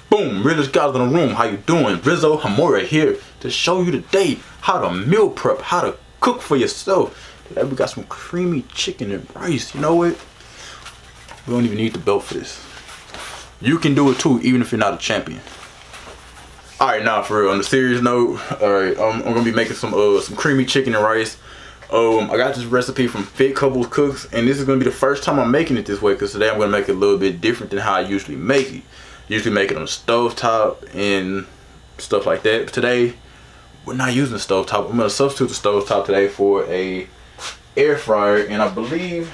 Boom, realest guys in the room, how you doing? Rizzo Hamora here to show you today how to meal prep, how to cook for yourself. Today we got some creamy chicken and rice. You know what? We don't even need the belt for this. You can do it too, even if you're not a champion. Alright, now for real, on a serious note, alright, I'm gonna be making some creamy chicken and rice. I got this recipe from Fit Couples Cooks, and this is gonna be the first time I'm making it this way, because today I'm gonna make it a little bit different than how I usually make it. Usually make it on a stove top and stuff like that. But today we're not using the stove top. I'm gonna substitute the stove top today for a air fryer, and I believe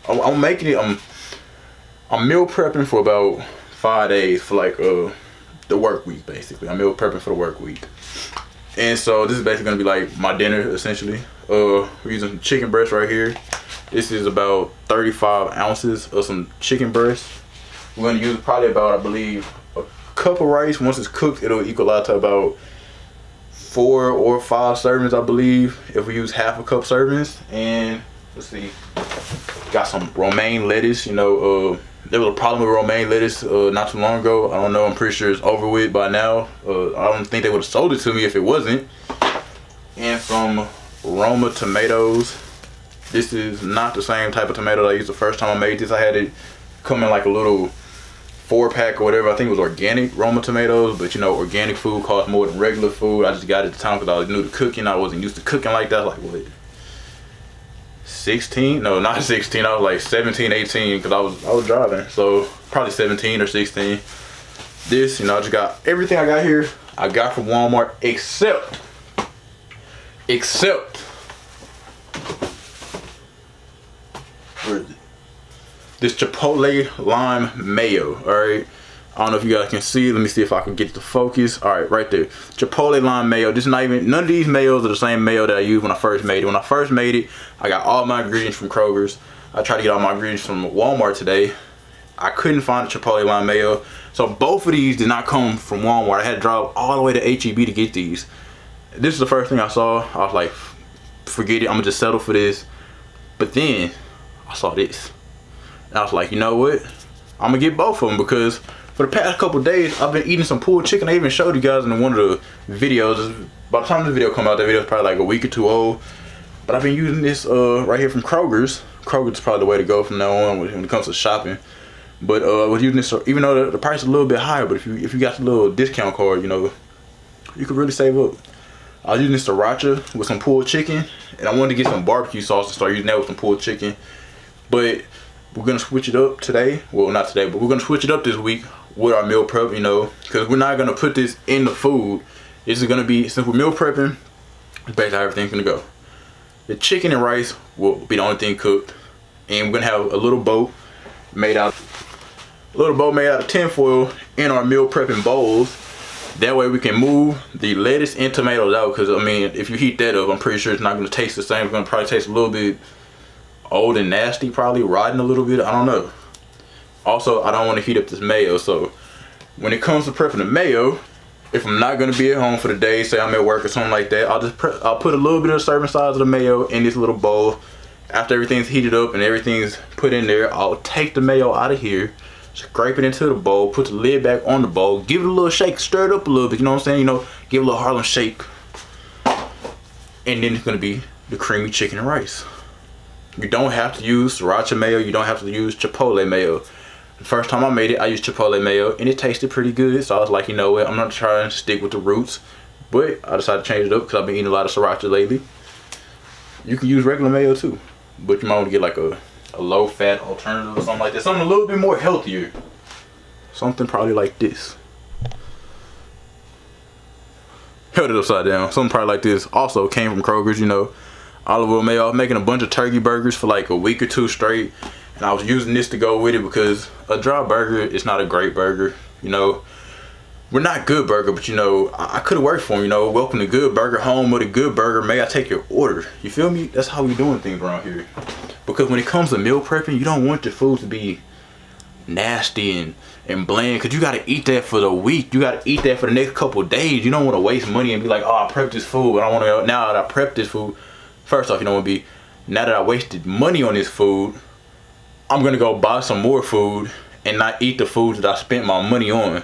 I'm making it. I'm meal prepping for about 5 days for like the work week. Basically, I'm meal prepping for the work week, and so this is basically gonna be like my dinner essentially. We're using chicken breast right here. This is about 35 ounces of some chicken breast. We're gonna use probably about, I believe, a cup of rice. Once it's cooked, it'll equal out to about 4 or 5 servings, I believe, if we use half a cup servings. And let's see, got some romaine lettuce. You know, there was a problem with romaine lettuce not too long ago. I don't know, I'm pretty sure it's over with by now. I don't think they would have sold it to me if it wasn't. And some Roma tomatoes. This is not the same type of tomato that I used the first time I made this. I had it come in like a little 4-pack or whatever. I think it was organic Roma tomatoes, but you know, organic food costs more than regular food. I just got it at the time because I was new to cooking. I wasn't used to cooking like that. Like what, 16? No, not 16. I was like 17, 18 because I was driving. So probably 17 or 16. This, you know, I just got everything I got here. I got from Walmart except where is it? This Chipotle lime mayo. All right, I don't know if you guys can see. Let me see if I can get the focus. All right, right there, Chipotle lime mayo. This is not even, none of these mayos are the same mayo that I used when I first made it. When I first made it, I got all my ingredients from Kroger's. I tried to get all my ingredients from Walmart today. I couldn't find the Chipotle lime mayo, so both of these did not come from Walmart. I had to drive all the way to HEB to get these. This is the first thing I saw. I was like, forget it, I'm gonna just settle for this. But then I saw this. I was like, you know what? I'm gonna get both of them, because for the past couple days I've been eating some pulled chicken. I even showed you guys in one of the videos. By the time this video come out, that video is probably like a week or two old. But I've been using this right here from Kroger's. Kroger's is probably the way to go from now on when it comes to shopping. But I was using this, even though the price is a little bit higher, but if you got the little discount card, you know, you could really save up. I was using this sriracha with some pulled chicken, and I wanted to get some barbecue sauce and start using that with some pulled chicken. But we're gonna switch it up today. Well, not today, but we're gonna switch it up this week with our meal prep, you know, because we're not gonna put this in the food. This is gonna be, since we're meal prepping, it's basically how everything's gonna go. The chicken and rice will be the only thing cooked, and we're gonna have a little boat made out of tinfoil in our meal prepping bowls. That way we can move the lettuce and tomatoes out, because I mean, if you heat that up, I'm pretty sure it's not gonna taste the same. It's gonna probably taste a little bit old and nasty, probably rotten a little bit, I don't know. Also, I don't want to heat up this mayo, so when it comes to prepping the mayo, if I'm not going to be at home for the day, say I'm at work or something like that, I'll put a little bit of serving size of the mayo in this little bowl. After everything's heated up and everything's put in there, I'll take the mayo out of here, scrape it into the bowl, put the lid back on the bowl, give it a little shake, stir it up a little bit, you know what I'm saying, you know, give it a little Harlem shake, and then it's going to be the creamy chicken and rice. You don't have to use sriracha mayo. You don't have to use Chipotle mayo. The first time I made it, I used Chipotle mayo, and it tasted pretty good. So I was like, you know what? I'm not trying to stick with the roots, but I decided to change it up because I've been eating a lot of sriracha lately. You can use regular mayo too, but you might want to get like a low-fat alternative or something like that. Something a little bit more healthier. Something probably like this. Held it upside down. Something probably like this. Also came from Kroger's, you know. Olive oil mayo. I was making a bunch of turkey burgers for like a week or two straight, and I was using this to go with it because a dry burger is not a great burger. You know, we're not Good Burger, but you know, I could have worked for them. You know, welcome to Good Burger, home with a Good Burger. May I take your order? You feel me? That's how we doing things around here. Because when it comes to meal prepping, you don't want your food to be nasty and bland, because you got to eat that for the week. You got to eat that for the next couple of days. You don't want to waste money and be like, oh, I prepped this food, but I want to, now that I prepped this food, first off, you don't want to be, now that I wasted money on this food, I'm going to go buy some more food and not eat the food that I spent my money on.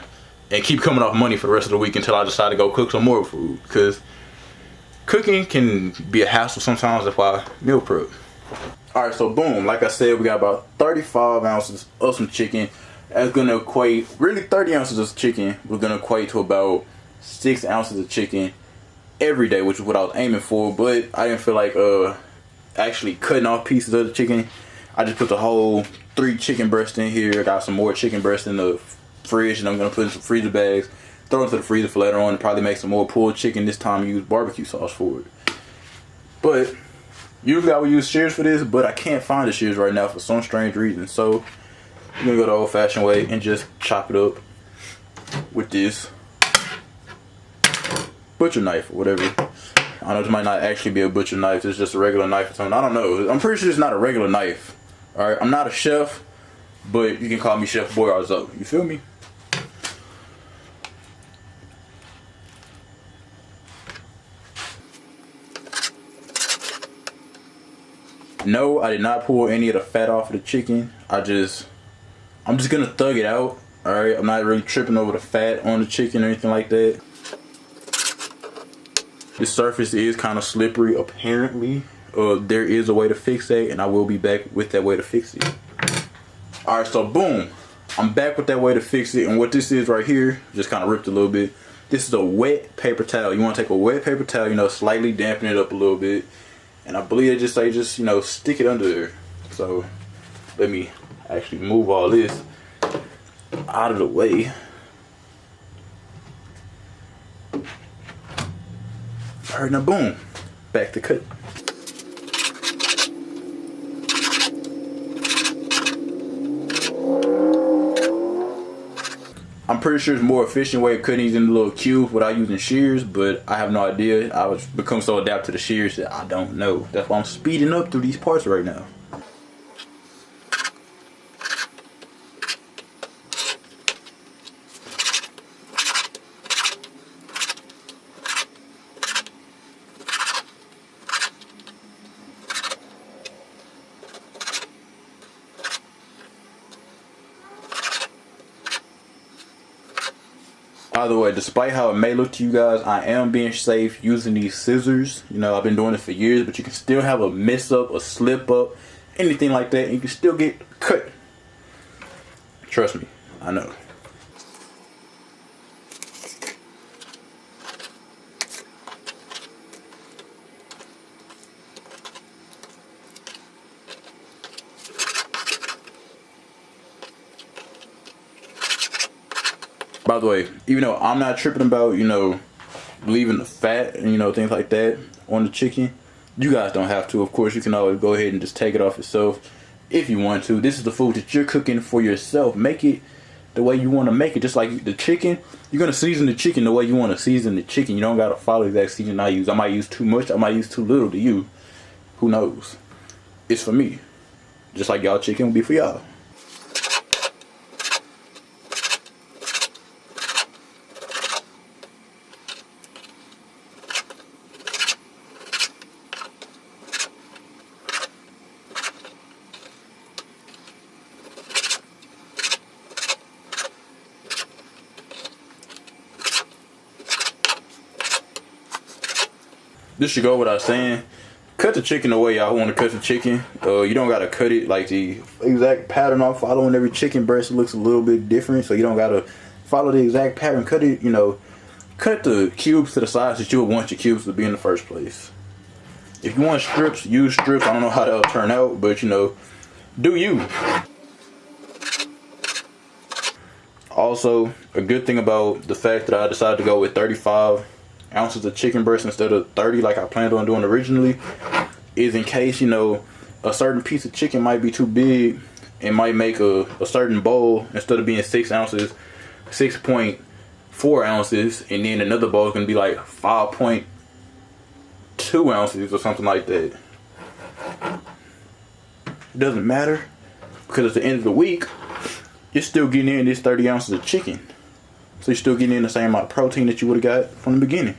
and keep coming off money for the rest of the week until I decide to go cook some more food. Because cooking can be a hassle sometimes. That's why I meal prep. Alright, so boom, like I said, we got about 35 ounces of some chicken. That's gonna equate, really 30 ounces of chicken, we're gonna equate to about 6 ounces of chicken every day, which is what I was aiming for. But I didn't feel like actually cutting off pieces of the chicken. I just put the whole 3 chicken breasts in here. I got some more chicken breasts in the fridge, and I'm gonna put in some freezer bags, throw it into the freezer for later on, and probably make some more pulled chicken. This time use barbecue sauce for it. But usually I would use shears for this, but I can't find the shears right now for some strange reason. So I'm gonna go the old-fashioned way and just chop it up with this butcher knife or whatever. I know this might not actually be a butcher knife. It's just a regular knife or something. I don't know. I'm pretty sure it's not a regular knife. Alright, I'm not a chef, but you can call me Chef Boyarzo. You feel me? No, I did not pull any of the fat off of the chicken. I'm just gonna thug it out. Alright, I'm not really tripping over the fat on the chicken or anything like that. The surface is kind of slippery apparently. There is a way to fix that, and I will be back with that way to fix it. Alright, so boom, I'm back with that way to fix it. And what this is right here, just kind of ripped a little bit. This is a wet paper towel. You want to take a wet paper towel, you know, slightly dampen it up a little bit. And I believe they just say, you know, stick it under there. So let me actually move all this out of the way. Alright, now boom, back to cut. I'm pretty sure it's a more efficient way of cutting these in little cubes without using shears, but I have no idea. I was become so adapted to the shears that I don't know. That's why I'm speeding up through these parts right now. By the way, despite how it may look to you guys, I am being safe using these scissors. You know, I've been doing it for years, but you can still have a mess up, a slip up, anything like that, and you can still get cut. Trust me, I know. By the way, even though I'm not tripping about, you know, leaving the fat and, you know, things like that on the chicken, you guys don't have to. Of course, you can always go ahead and just take it off yourself if you want to. This is the food that you're cooking for yourself. Make it the way you want to make it. Just like the chicken, you're going to season the chicken the way you want to season the chicken. You don't got to follow the exact season I use. I might use too much. I might use too little to you. Who knows? It's for me. Just like y'all chicken will be for y'all. This should go without saying. Cut the chicken the way y'all want to cut the chicken. You don't gotta cut it like the exact pattern I'm following. Every chicken breast looks a little bit different, so you don't gotta follow the exact pattern. Cut it, you know, cut the cubes to the size that you would want your cubes to be in the first place. If you want strips, use strips. I don't know how that'll turn out, but you know, do you. Also, a good thing about the fact that I decided to go with 35 ounces of chicken breast instead of 30 like I planned on doing originally is in case, you know, a certain piece of chicken might be too big and might make a certain bowl, instead of being 6 ounces, 6.4 ounces, and then another bowl is going to be like 5.2 ounces or something like that. It doesn't matter, because at the end of the week you're still getting in this 30 ounces of chicken. So you're still getting in the same amount of protein that you would have got from the beginning.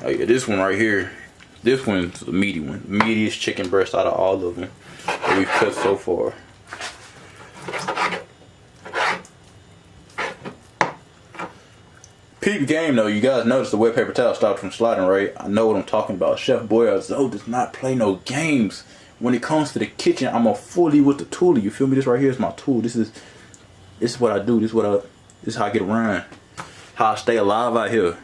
Oh yeah, Yeah, this one right here. This one's the meaty one. Meatiest chicken breast out of all of them that we've cut so far. Peep game though, you guys notice the wet paper towel stopped from sliding, right? I know what I'm talking about. Chef Boyarzo does not play no games. When it comes to the kitchen, I'm a fully with the tool. You feel me? This right here is my tool. This is what I do. This is how I get around. How I stay alive out here.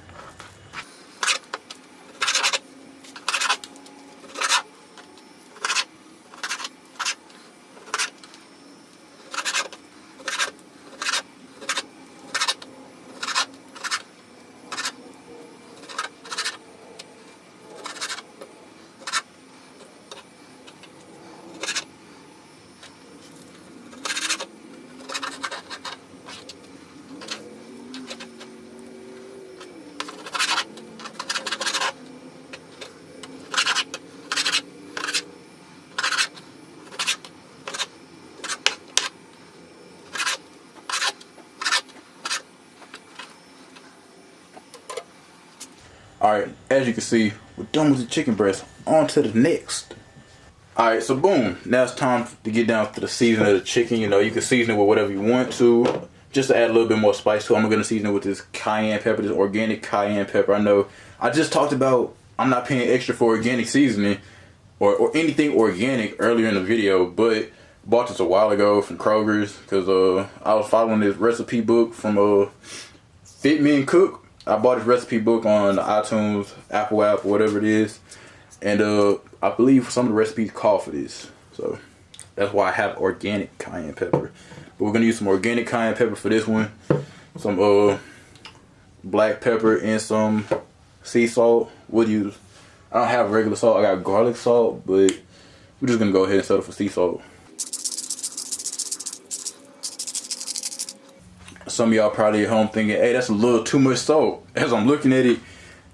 Alright, as you can see, we're done with the chicken breast. On to the next. Alright, so boom. Now it's time to get down to the seasoning of the chicken. You know, you can season it with whatever you want to. Just to add a little bit more spice to it, I'm going to season it with this cayenne pepper, this organic cayenne pepper. I know I just talked about I'm not paying extra for organic seasoning or anything organic earlier in the video, but bought this a while ago from Kroger's because I was following this recipe book from Fit Me and Cook. I bought this recipe book on iTunes, Apple app, whatever it is, and I believe some of the recipes call for this, so that's why I have organic cayenne pepper. But we're gonna use some organic cayenne pepper for this one, some black pepper and some sea salt. We'll use. I don't have regular salt. I got garlic salt, but we're just gonna go ahead and settle for sea salt. Some of y'all probably at home thinking, hey, that's a little too much salt. As I'm looking at it,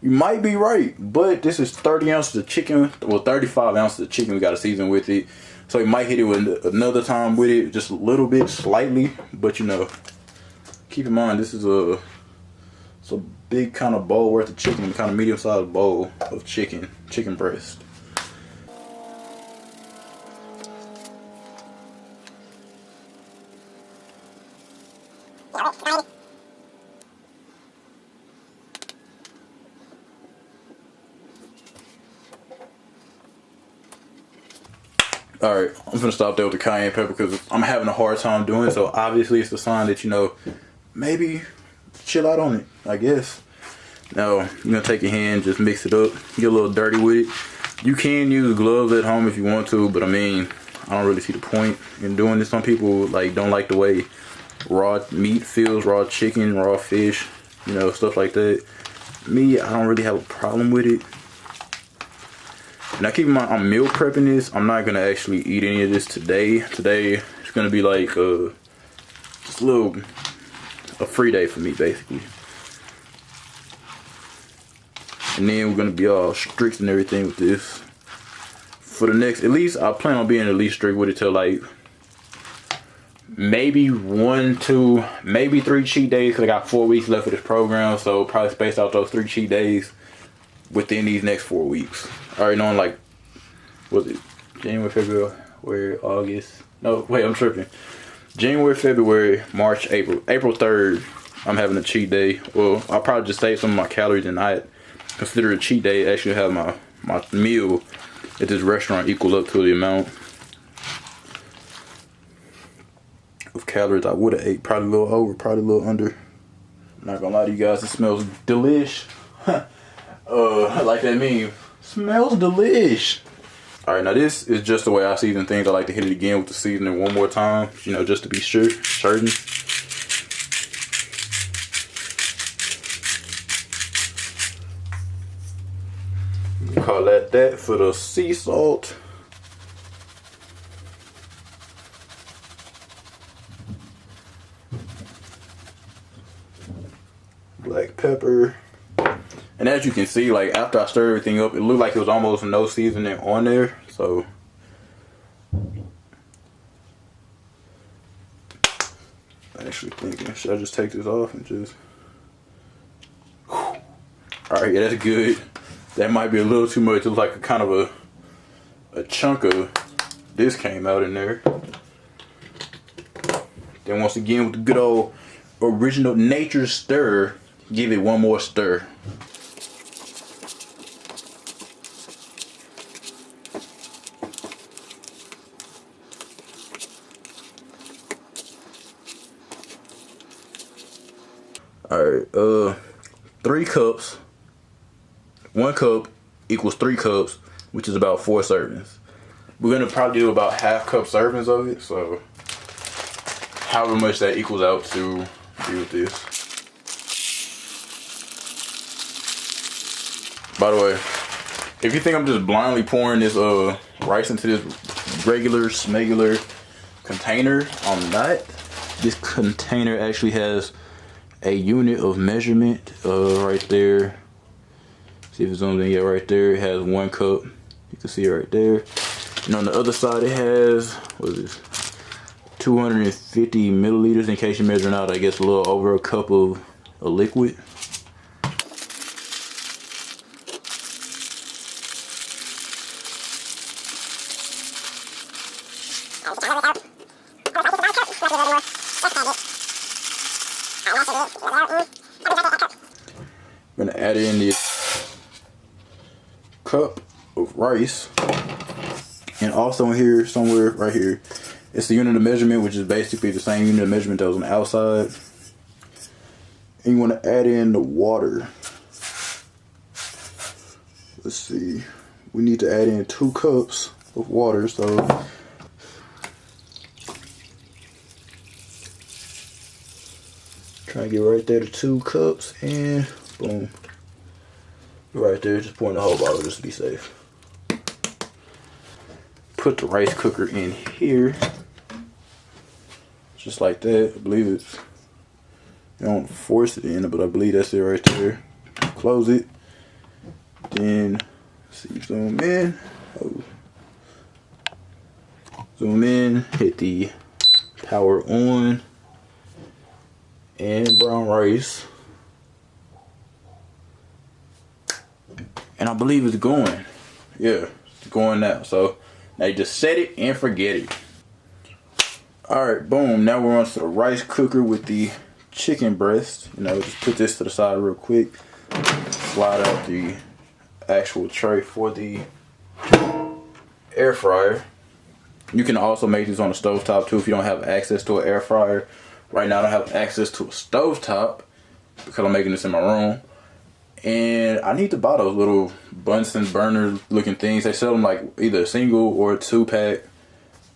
you might be right, but this is 30 ounces of chicken, well 35 ounces of chicken we got to season with it. So you might hit it with another time with it, just a little bit, slightly, but you know, keep in mind this is it's a big kind of bowl worth of chicken, kind of medium sized bowl of chicken breast. Alright, I'm gonna stop there with the cayenne pepper because I'm having a hard time doing it, so obviously it's a sign that, you know, maybe chill out on it, I guess. Now, you're gonna take your hand, just mix it up, get a little dirty with it. You can use gloves at home if you want to, but I mean, I don't really see the point in doing this. Some people don't like the way raw meat feels, raw chicken, raw fish, you know, stuff like that. Me, I don't really have a problem with it. Now keep in mind, I'm meal prepping this. I'm not gonna actually eat any of this today. Today it's gonna be like just a free day for me basically. And then we're gonna be all strict and everything with this. For the next, at least I plan on being at least strict with it till like maybe 1, 2, maybe 3 cheat days, because I got 4 weeks left of this program, so probably space out those 3 cheat days within these next 4 weeks. Already knowing, like, was it January, February, August? No, wait, I'm tripping. January, February, March, April. April 3rd, I'm having a cheat day. Well, I'll probably just save some of my calories and not consider a cheat day. Actually have my meal at this restaurant equal up to the amount of calories I would have ate. Probably a little over, probably a little under. I'm not gonna lie to you guys, it smells delish. Like that meme. Smells delish. Alright, now this is just the way I season things. I like to hit it again with the seasoning one more time, you know, just to be certain. Call that for the sea salt. Black pepper. And as you can see, like, after I stir everything up, it looked like it was almost no seasoning on there. So I'm actually thinking, should I just take this off and just... Alright, yeah, that's good. That might be a little too much. It was like a kind of a chunk of this came out in there. Then once again with the good old original nature stir, give it one more stir. Alright, 3 cups. 1 cup equals 3 cups, which is about 4 servings. We're gonna probably do about ½ cup servings of it, so however much that equals out to be with this. By the way, if you think I'm just blindly pouring this rice into this regular smegular container, I'm not. This container actually has a unit of measurement right there. See if it zooms in. Yeah, right there it has 1 cup. You can see it right there. And on the other side it has, what is this, 250 milliliters, in case you're measuring out, I guess a little over a cup of a liquid. I'm gonna add in this cup of rice, and also in here somewhere right here, it's the unit of measurement, which is basically the same unit of measurement that was on the outside. And you want to add in the water. Let's see, we need to add in 2 cups of water, so try to get right there to 2 cups, and boom, right there. Just pour in the whole bottle just to be safe. Put the rice cooker in here, just like that. I believe it's, you don't force it in, but I believe that's it right there. Close it, then see, zoom in. Oh. Zoom in, hit the power on, and brown rice. And I believe it's going. Yeah, it's going now. So now you just set it and forget it. Alright, boom. Now we're on to the rice cooker with the chicken breast. You know, just put this to the side real quick. Slide out the actual tray for the air fryer. You can also make these on a stovetop too if you don't have access to an air fryer. Right now I don't have access to a stovetop because I'm making this in my room. And I need to buy those little Bunsen burner looking things. They sell them like either a single or a 2-pack.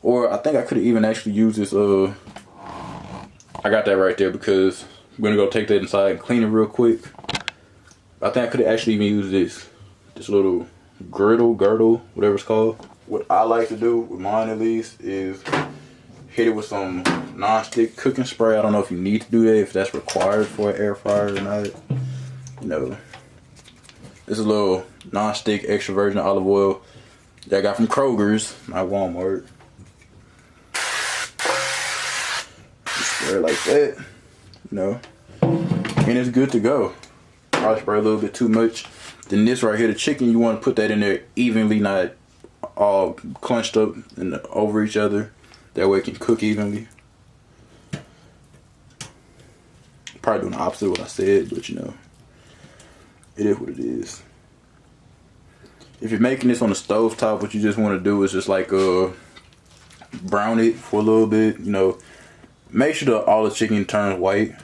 Or I think I could have even actually used this. I got that right there because I'm going to go take that inside and clean it real quick. I think I could have actually even used this little girdle, whatever it's called. What I like to do with mine at least is hit it with some non-stick cooking spray. I don't know if you need to do that, if that's required for an air fryer or not. You know, this is a little non-stick extra virgin olive oil that I got from Kroger's, not Walmart. Just spray it like that, you know, and it's good to go. Probably spray a little bit too much. Then this right here, the chicken, you want to put that in there evenly, not all crunched up and over each other. That way it can cook evenly. Probably doing the opposite of what I said, but you know, it is what it is. If you're making this on the stove top, what you just want to do is just like brown it for a little bit. You know, make sure that all the chicken turns white,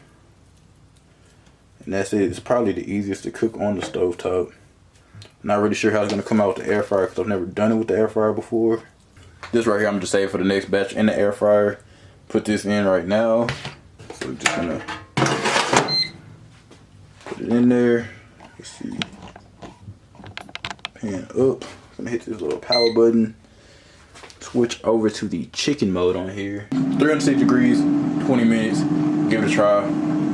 and that's it. It's probably the easiest to cook on the stove top. Not really sure how it's gonna come out with the air fryer because I've never done it with the air fryer before. This right here, I'm just saving for the next batch in the air fryer. Put this in right now. So we're just gonna put it in there. Let's see. Pan up. I'm gonna hit this little power button. Switch over to the chicken mode on here. 360 degrees, 20 minutes. Give it a try.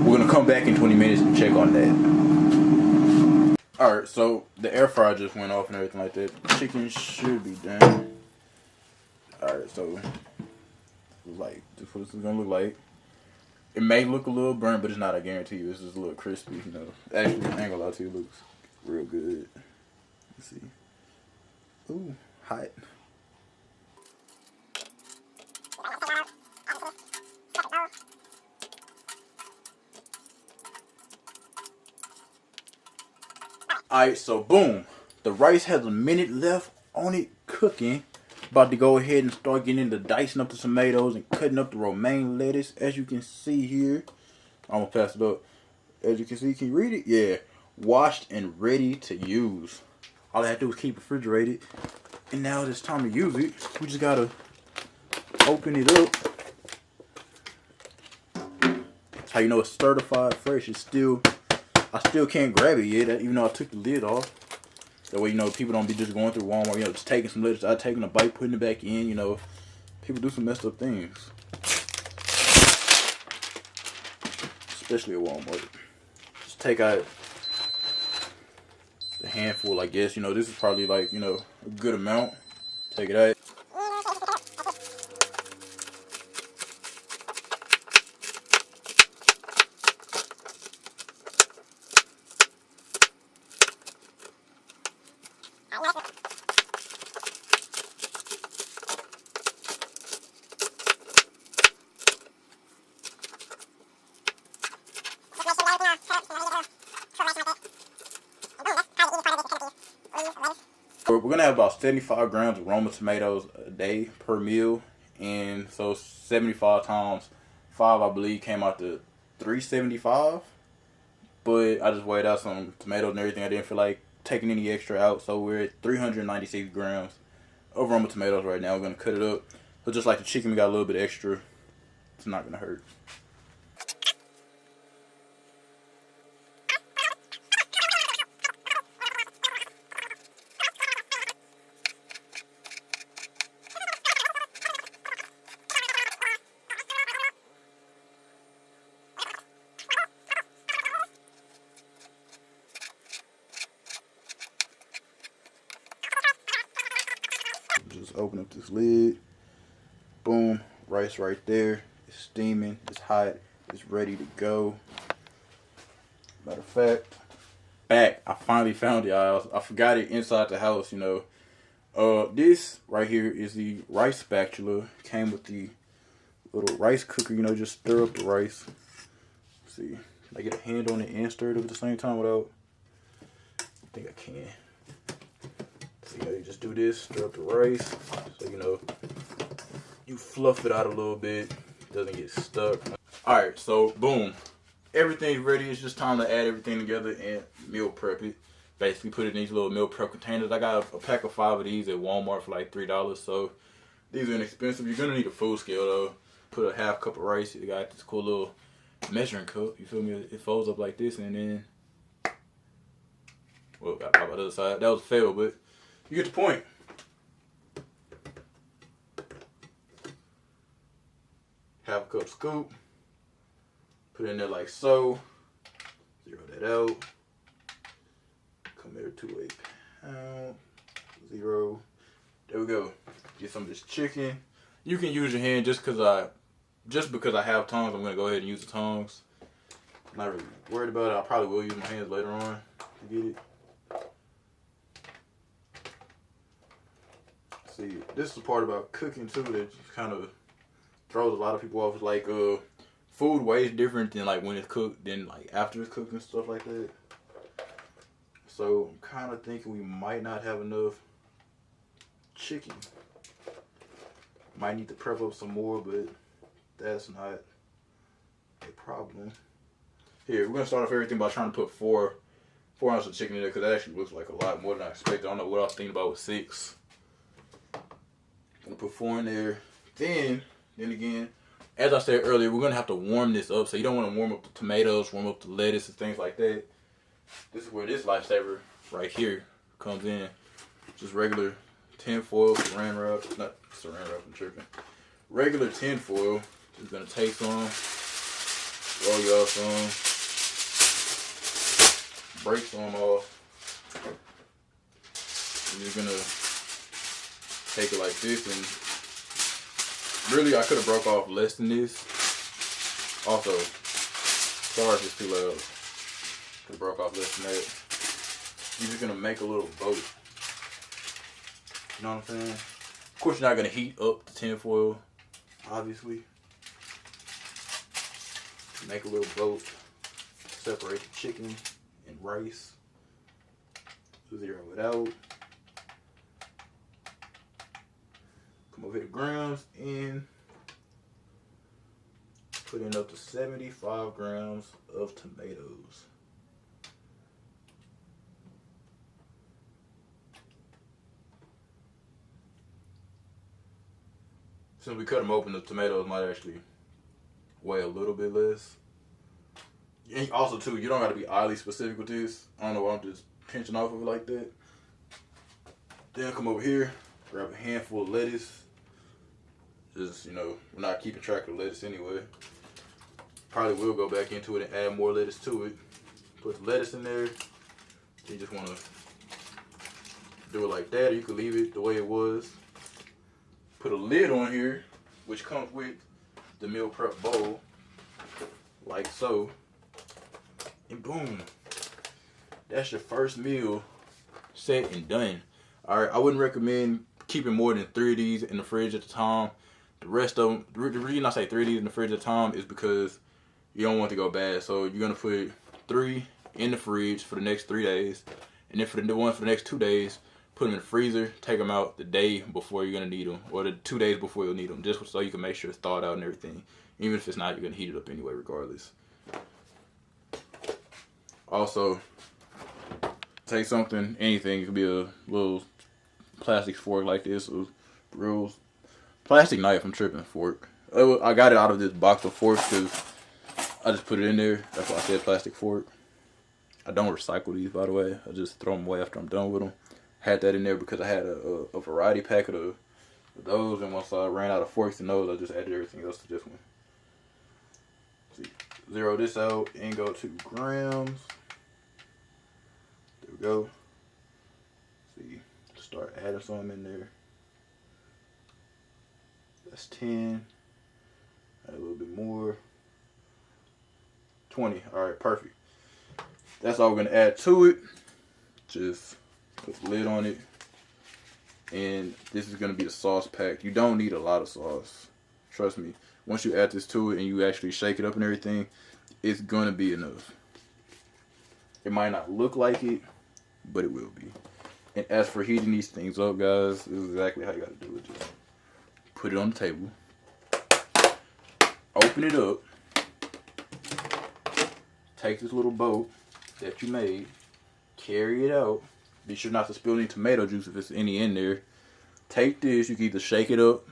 We're gonna come back in 20 minutes and check on that. Alright, so the air fryer just went off and everything like that. The chicken should be done. Alright, so like this is what this is gonna look like. It may look a little burnt, but it's not, I guarantee you. It's just a little crispy, you know. Actually, I ain't gonna lie to you, it looks real good. Ooh, hot. Alright, so boom. The rice has a minute left on it cooking. About to go ahead and start getting into dicing up the tomatoes and cutting up the romaine lettuce. As you can see here. I'm gonna pass it up. As you can see, can you read it? Yeah. Washed and ready to use. All I have to do is keep it refrigerated. And now it's time to use it. We just gotta open it up. That's how you know it's certified fresh. It's still, I still can't grab it yet, even though I took the lid off. That way, you know, people don't be just going through Walmart, you know, just taking some lettuce out, taking a bite, putting it back in, you know. People do some messed up things. Especially at Walmart. Just take out the handful, I guess. You know, this is probably like, you know, a good amount. Take it out. We're gonna have about 75 grams of Roma tomatoes a day per meal, and so 75 times 5, I believe, came out to 375. But I just weighed out some tomatoes and everything. I didn't feel like taking any extra out, so we're at 396 grams of Roma tomatoes right now. We're gonna cut it up. So just like the chicken, we got a little bit extra. It's not gonna hurt. Just open up this lid. Boom. Rice right there. It's steaming. It's hot. It's ready to go. Matter of fact, I finally found it. I forgot it inside the house, you know. This right here is the rice spatula. Came with the little rice cooker, you know, just stir up the rice. Let's see. Can I get a hand on it and stir it up at the same time without? I think I can. So, you know, you just do this, stir up the rice. So, you know, you fluff it out a little bit. It doesn't get stuck. Alright, so boom. Everything's ready. It's just time to add everything together and meal prep it. Basically put it in these little meal prep containers. I got a pack of 5 of these at Walmart for like $3. So these are inexpensive. You're gonna need a food scale though. Put a half cup of rice. You got this cool little measuring cup. You feel me? It folds up like this, and then, well, got to pop out the other side. That was a fail, but you get the point. Half a cup scoop. Put it in there like so. Zero that out. Come here to a pound. 0. There we go. Get some of this chicken. You can use your hand just because I have tongs. I'm gonna go ahead and use the tongs. I'm not really worried about it. I probably will use my hands later on to get it. See, this is the part about cooking too that just kind of throws a lot of people off. It's like food way different than like when it's cooked than like after it's cooked and stuff like that. So I'm kind of thinking we might not have enough chicken. Might need to prep up some more, but that's not a problem. Here, we're gonna start off everything by trying to put 4 ounces of chicken in there, because that actually looks like a lot more than I expected. I don't know what I was thinking about with 6. Gonna put 4 in there. Then again, as I said earlier, we're gonna have to warm this up. So you don't want to warm up the tomatoes, warm up the lettuce and things like that. This is where this lifesaver right here comes in. Just regular tin foil, saran wrap, not saran wrap, I'm tripping. Regular tin foil. Just gonna take some, roll y'all some, break some off. I'm just gonna take it like this, and really I could have broke off less than this. Also, sorry if it's too loud. Could have broke off less than that. You're just gonna make a little boat. You know what I'm saying? Of course, you're not gonna heat up the tinfoil, obviously. Make a little boat. Separate the chicken and rice. Zero it out. Come over here to grams and put in up to 75 grams of tomatoes. Since we cut them open, the tomatoes might actually weigh a little bit less. And also, too, you don't got to be oddly specific with this. I don't know why I'm just pinching off of it like that. Then come over here, grab a handful of lettuce. Just, you know, we're not keeping track of lettuce anyway. Probably will go back into it and add more lettuce to it. Put the lettuce in there. You just want to do it like that, or you could leave it the way it was. Put a lid on here, which comes with the meal prep bowl, like so. And boom, that's your first meal set and done. Alright, I wouldn't recommend keeping more than 3 of these in the fridge at a time. The rest of them, the reason I say 3 of these in the fridge at a time is because you don't want it to go bad. So you're going to put 3 in the fridge for the next 3 days. And then for the one for the next 2 days, put them in the freezer, take them out the day before you're going to need them. Or the 2 days before you'll need them. Just so you can make sure it's thawed out and everything. Even if it's not, you're going to heat it up anyway regardless. Also, take something, anything. It could be a little plastic fork like this. A real plastic knife, I'm tripping, fork. I got it out of this box of forks because I just put it in there. That's why I said plastic fork. I don't recycle these, by the way. I just throw them away after I'm done with them. Had that in there because I had a variety pack of those, and once I ran out of forks and those, I just added everything else to this one. See, zero this out and go to grams. There we go. See, start adding some in there. That's 10. Add a little bit more. 20. Alright, perfect. That's all we're going to add to it. Just put the lid on it. And this is going to be the sauce pack. You don't need a lot of sauce. Trust me. Once you add this to it and you actually shake it up and everything, it's going to be enough. It might not look like it, but it will be. And as for heating these things up, guys, this is exactly how you got to do it. Just put it on the table. Open it up. Take this little boat that you made. Carry it out. Be sure not to spill any tomato juice if there's any in there. Take this. You can either shake it up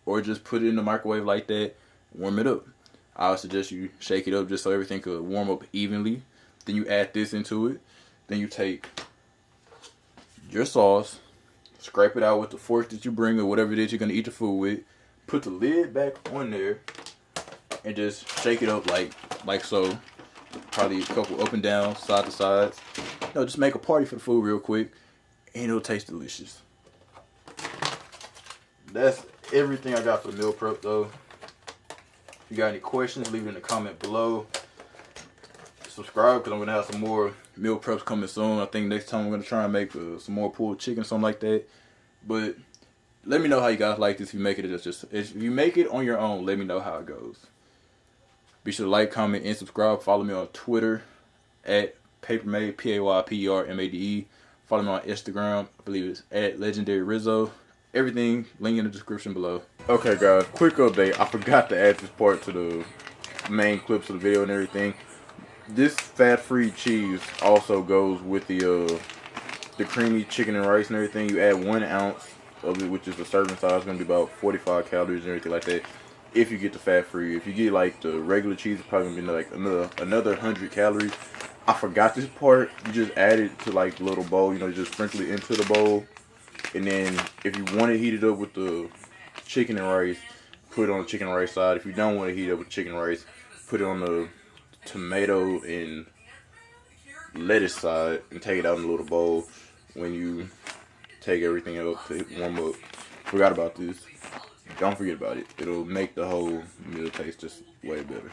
or just put it in the microwave like that. Warm it up. I would suggest you shake it up just so everything could warm up evenly. Then you add this into it. Then you take your sauce, scrape it out with the fork that you bring or whatever it is you're going to eat the food with. Put the lid back on there and just shake it up like so. Probably a couple up and down, side to sides. No, just make a party for the food real quick and it'll taste delicious. That's everything I got for the meal prep though. If you got any questions, leave it in the comment below. Subscribe because I'm going to have some more meal preps coming soon. I think next time I'm going to try and make some more pulled chicken, something like that. But let me know how you guys like this. If you make it, if you make it on your own, let me know how it goes. Be sure to like, comment, and subscribe. Follow me on Twitter at Papermade, PAYPERMADE. Follow me on Instagram. I believe it's at Legendary Rizzo. Everything, link in the description below. Okay, guys, quick update. I forgot to add this part to the main clips of the video and everything. This fat-free cheese also goes with the creamy chicken and rice and everything. You add 1 ounce of it, which is the serving size. It's going to be about 45 calories and everything like that. If you get the fat-free. If you get like the regular cheese, it's probably going to be like another 100 calories. I forgot this part. You just add it to like the little bowl. You know, you just sprinkle it into the bowl. And then if you want to heat it up with the chicken and rice, put it on the chicken and rice side. If you don't want to heat it up with chicken and rice, put it on the tomato and lettuce side and take it out in a little bowl when you take everything up to warm up. Forgot about this. Don't forget about it. It'll make the whole meal taste just way better.